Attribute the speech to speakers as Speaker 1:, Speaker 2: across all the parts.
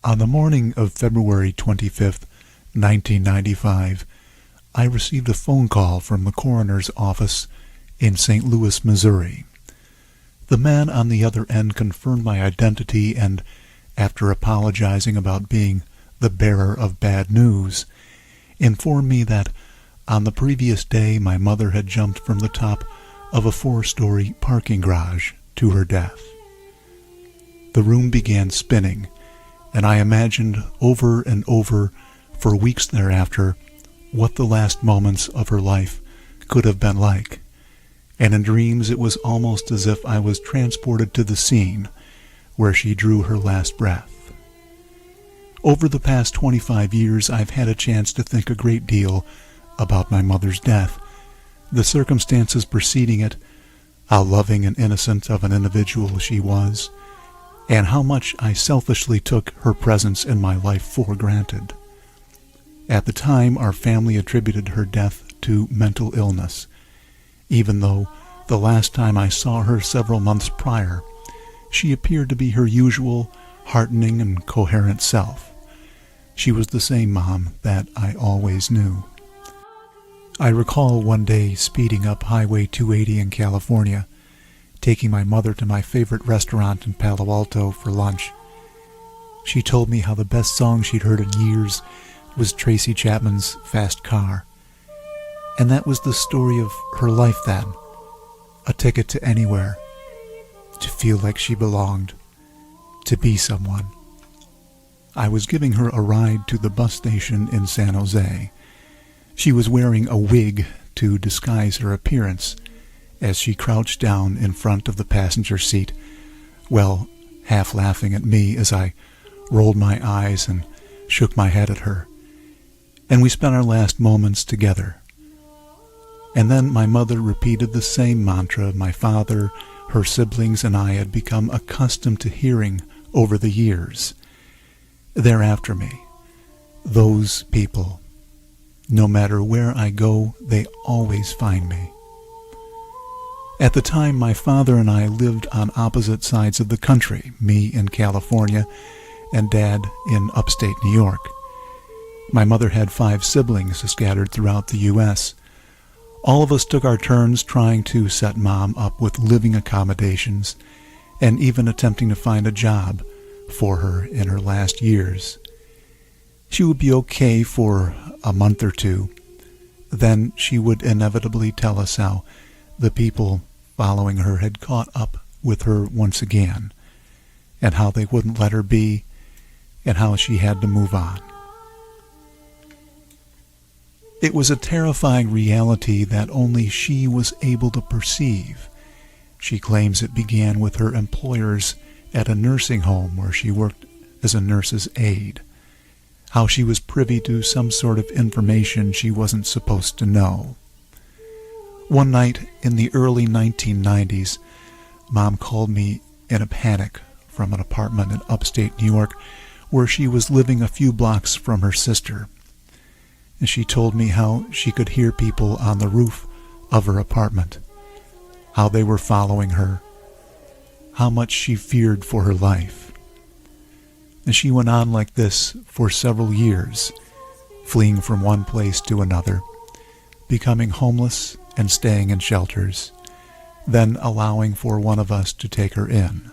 Speaker 1: On the morning of February 25th, 1995, I received a phone call from the coroner's office in St. Louis, Missouri. The man on the other end confirmed my identity and, after apologizing about being the bearer of bad news, informed me that on the previous day my mother had jumped from the top of a 4-story parking garage to her death. The room began spinning, and I imagined over and over for weeks thereafter what the last moments of her life could have been like, and in dreams it was almost as if I was transported to the scene where she drew her last breath. Over the past 25 years, I've had a chance to think a great deal about my mother's death, the circumstances preceding it, how loving and innocent of an individual she was, and how much I selfishly took her presence in my life for granted. At the time, our family attributed her death to mental illness, even though the last time I saw her several months prior, she appeared to be her usual heartening and coherent self. She was the same mom that I always knew. I recall one day speeding up Highway 280 in California, taking my mother to my favorite restaurant in Palo Alto for lunch. She told me how the best song she'd heard in years was Tracy Chapman's Fast Car. And that was the story of her life then, a ticket to anywhere, to feel like she belonged, to be someone. I was giving her a ride to the bus station in San Jose. She was wearing a wig to disguise her appearance as she crouched down in front of the passenger seat, well, half laughing at me as I rolled my eyes and shook my head at her. And we spent our last moments together. And then my mother repeated the same mantra my father, her siblings, and I had become accustomed to hearing over the years. They're after me. Those people. No matter where I go, they always find me. At the time, my father and I lived on opposite sides of the country, me in California and Dad in upstate New York. My mother had 5 siblings scattered throughout the U.S. All of us took our turns trying to set Mom up with living accommodations and even attempting to find a job for her in her last years. She would be okay for a month or two. Then she would inevitably tell us how the people following her had caught up with her once again, and how they wouldn't let her be, and how she had to move on. It was a terrifying reality that only she was able to perceive. She claims it began with her employers at a nursing home where she worked as a nurse's aide, how she was privy to some sort of information she wasn't supposed to know. One night in the early 1990s, Mom called me in a panic from an apartment in upstate New York where she was living a few blocks from her sister. And she told me how she could hear people on the roof of her apartment, how they were following her, how much she feared for her life. And she went on like this for several years, fleeing from one place to another, becoming homeless and staying in shelters, then allowing for one of us to take her in.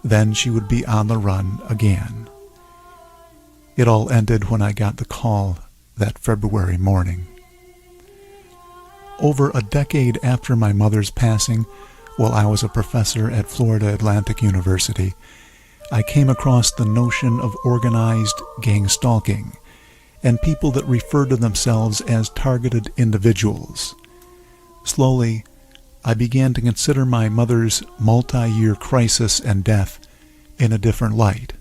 Speaker 1: Then she would be on the run again. It all ended when I got the call that February morning. Over a decade after my mother's passing, while I was a professor at Florida Atlantic University, I came across the notion of organized gangstalking and people that refer to themselves as targeted individuals. Slowly, I began to consider my mother's multi-year crisis and death in a different light.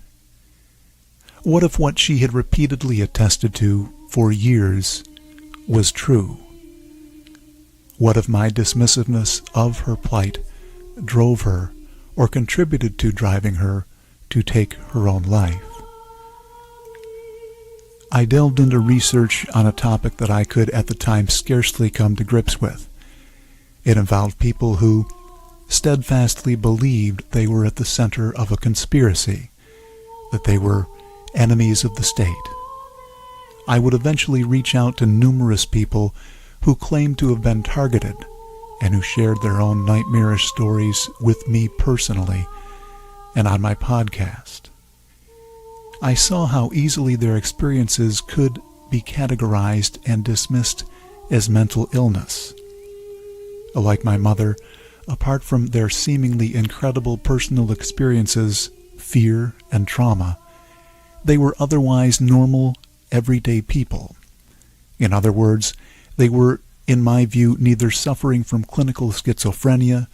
Speaker 1: What if what she had repeatedly attested to for years was true? What if my dismissiveness of her plight drove her, or contributed to driving her, to take her own life? I delved into research on a topic that I could at the time scarcely come to grips with. It involved people who steadfastly believed they were at the center of a conspiracy, that they were enemies of the state. I would eventually reach out to numerous people who claimed to have been targeted and who shared their own nightmarish stories with me personally and on my podcast. I saw how easily their experiences could be categorized and dismissed as mental illness. Like my mother, apart from their seemingly incredible personal experiences, fear, and trauma, they were otherwise normal, everyday people. In other words, they were, in my view, neither suffering from clinical schizophrenia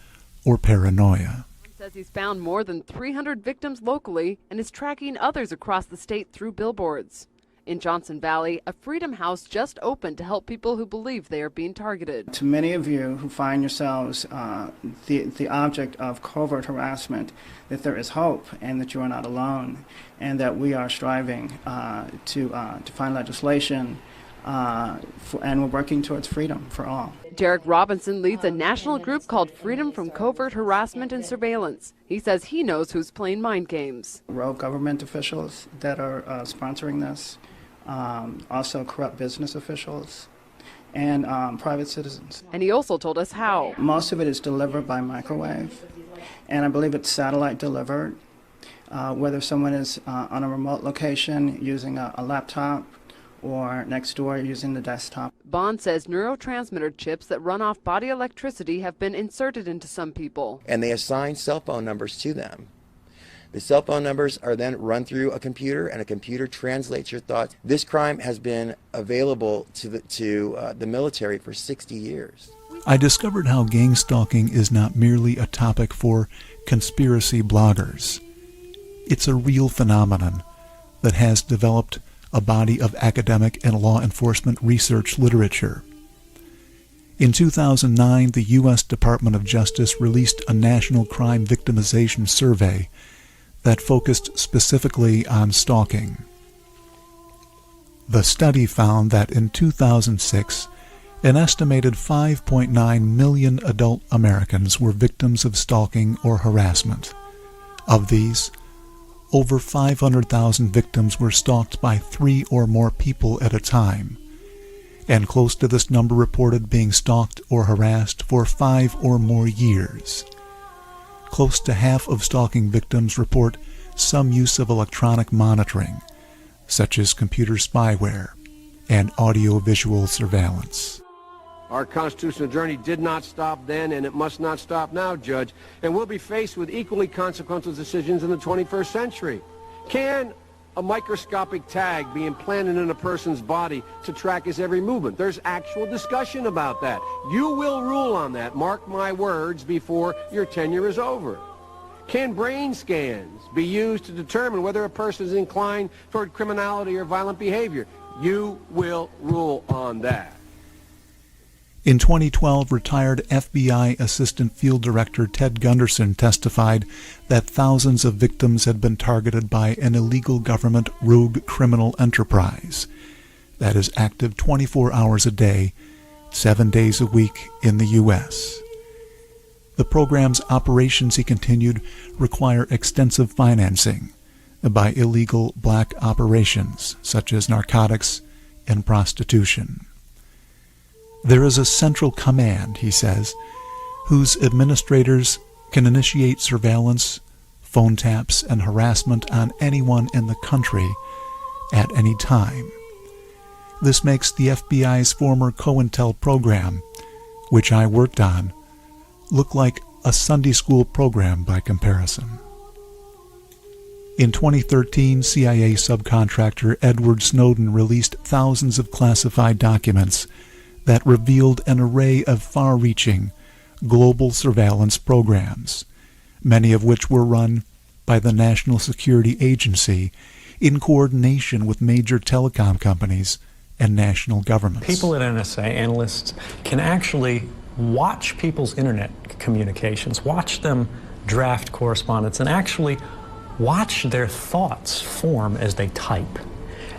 Speaker 1: or paranoia.
Speaker 2: Says he's found more than 300 victims locally and is tracking others across the state through billboards. In Johnson Valley, a Freedom House just opened to help people who believe they are being targeted.
Speaker 3: To many of you who find yourselves the object of covert harassment, that there is hope and that you are not alone, and that we are striving to find legislation and we're working towards freedom for all.
Speaker 2: Derek Robinson leads a national group called Freedom from Covert Harassment and Surveillance. He says he knows who's playing mind games.
Speaker 3: Rogue government officials that are sponsoring this, also corrupt business officials, and private citizens.
Speaker 2: And he also told us how.
Speaker 3: Most of it is delivered by microwave, and I believe it's satellite delivered, whether someone is on a remote location using a laptop or next door using the desktop.
Speaker 2: Bond says neurotransmitter chips that run off body electricity have been inserted into some people.
Speaker 4: And they assign cell phone numbers to them. The cell phone numbers are then run through a computer, and a computer translates your thoughts. This crime has been available to the military for 60 years.
Speaker 1: I discovered how gang stalking is not merely a topic for conspiracy bloggers. It's a real phenomenon that has developed a body of academic and law enforcement research literature. In 2009, the U.S. Department of Justice released a national crime victimization survey that focused specifically on stalking. The study found that in 2006, an estimated 5.9 million adult Americans were victims of stalking or harassment. Of these, over 500,000 victims were stalked by 3 or more people at a time, and close to this number reported being stalked or harassed for 5 or more years. Close to half of stalking victims report some use of electronic monitoring, such as computer spyware and audio-visual surveillance.
Speaker 5: Our constitutional journey did not stop then, and it must not stop now, Judge. And we'll be faced with equally consequential decisions in the 21st century. Can a microscopic tag be implanted in a person's body to track his every movement? There's actual discussion about that. You will rule on that, mark my words, before your tenure is over. Can brain scans be used to determine whether a person is inclined toward criminality or violent behavior? You will rule on that.
Speaker 1: In 2012, retired FBI Assistant Field Director Ted Gunderson testified that thousands of victims had been targeted by an illegal government rogue criminal enterprise that is active 24 hours a day, 7 days a week in the U.S. The program's operations, he continued, require extensive financing by illegal black operations such as narcotics and prostitution. There is a central command, he says, whose administrators can initiate surveillance, phone taps, and harassment on anyone in the country at any time. This makes the FBI's former COINTEL program, which I worked on, look like a Sunday school program by comparison. In 2013, CIA subcontractor Edward Snowden released thousands of classified documents that revealed an array of far-reaching global surveillance programs, many of which were run by the National Security Agency in coordination with major telecom companies and national governments.
Speaker 6: People at NSA, analysts, can actually watch people's internet communications, watch them draft correspondence, and actually watch their thoughts form as they type.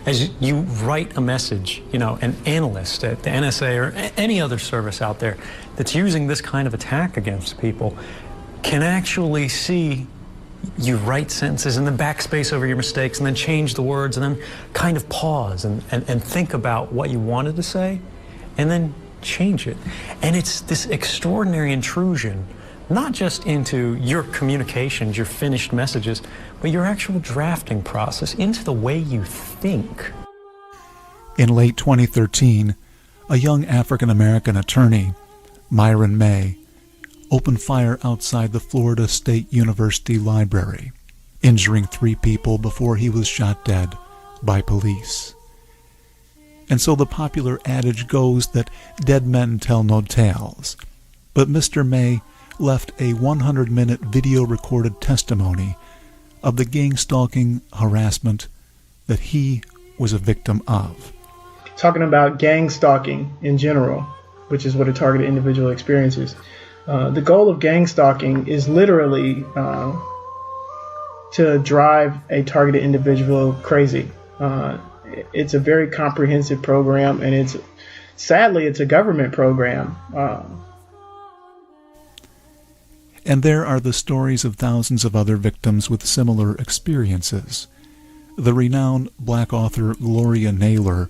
Speaker 6: As you write a message, an analyst at the NSA or any other service out there that's using this kind of attack against people can actually see you write sentences and then backspace over your mistakes and then change the words and then kind of pause and think about what you wanted to say and then change it. And it's this extraordinary intrusion, not just into your communications, your finished messages, but your actual drafting process, into the way you think.
Speaker 1: In late 2013, a young African-American attorney, Myron May, opened fire outside the Florida State University Library, injuring 3 people before he was shot dead by police. And so the popular adage goes that dead men tell no tales, but Mr. May left a 100-minute video-recorded testimony of the gang-stalking harassment that he was a victim of.
Speaker 7: Talking about gang stalking in general, which is what a targeted individual experiences. The goal of gang stalking is literally to drive a targeted individual crazy. It's a very comprehensive program, and sadly it's a government program.
Speaker 1: And there are the stories of thousands of other victims with similar experiences. The renowned black author Gloria Naylor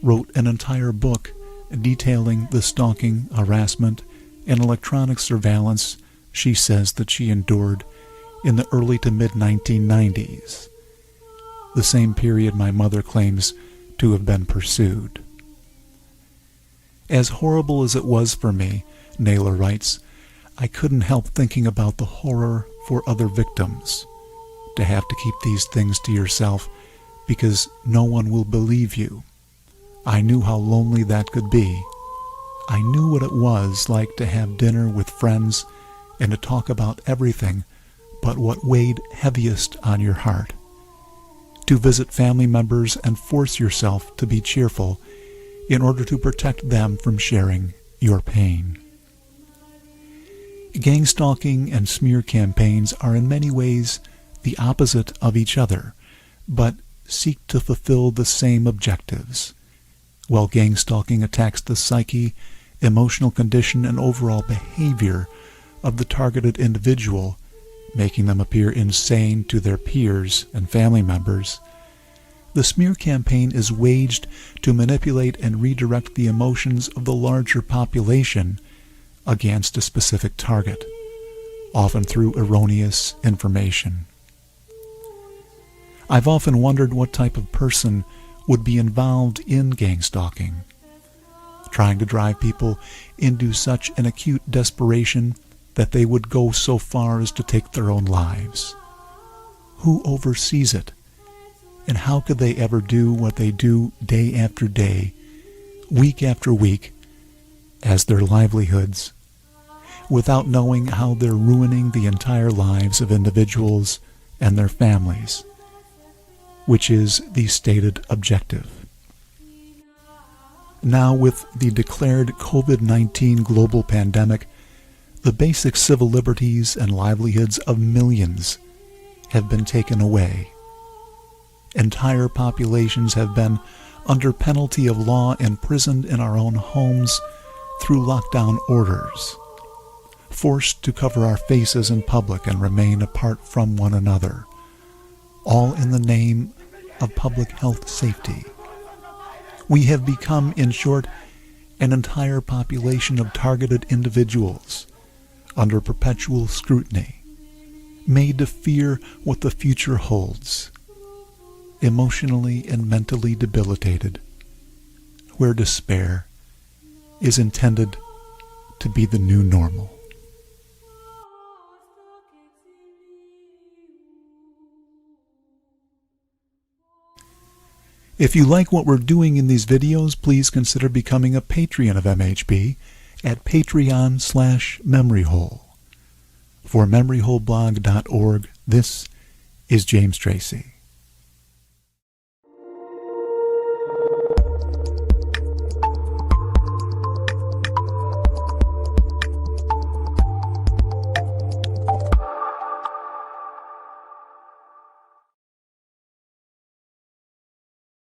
Speaker 1: wrote an entire book detailing the stalking, harassment, and electronic surveillance she says that she endured in the early to mid-1990s, the same period my mother claims to have been pursued. As horrible as it was for me, Naylor writes, I couldn't help thinking about the horror for other victims, to have to keep these things to yourself because no one will believe you. I knew how lonely that could be. I knew what it was like to have dinner with friends and to talk about everything but what weighed heaviest on your heart. To visit family members and force yourself to be cheerful in order to protect them from sharing your pain. Gang stalking and smear campaigns are in many ways the opposite of each other, but seek to fulfill the same objectives. While gang stalking attacks the psyche, emotional condition, and overall behavior of the targeted individual, making them appear insane to their peers and family members, the smear campaign is waged to manipulate and redirect the emotions of the larger population against a specific target, often through erroneous information. I've often wondered what type of person would be involved in gang stalking, trying to drive people into such an acute desperation that they would go so far as to take their own lives. Who oversees it? And how could they ever do what they do day after day, week after week, as their livelihoods, without knowing how they're ruining the entire lives of individuals and their families, which is the stated objective. Now, with the declared COVID-19 global pandemic, the basic civil liberties and livelihoods of millions have been taken away. Entire populations have been, under penalty of law, imprisoned in our own homes through lockdown orders, forced to cover our faces in public and remain apart from one another, all in the name of public health safety. We have become, in short, an entire population of targeted individuals under perpetual scrutiny, made to fear what the future holds, emotionally and mentally debilitated, where despair is intended to be the new normal. If you like what we're doing in these videos, please consider becoming a Patreon of MHB at patreon.com/memoryhole. For memoryholeblog.org, this is James Tracy.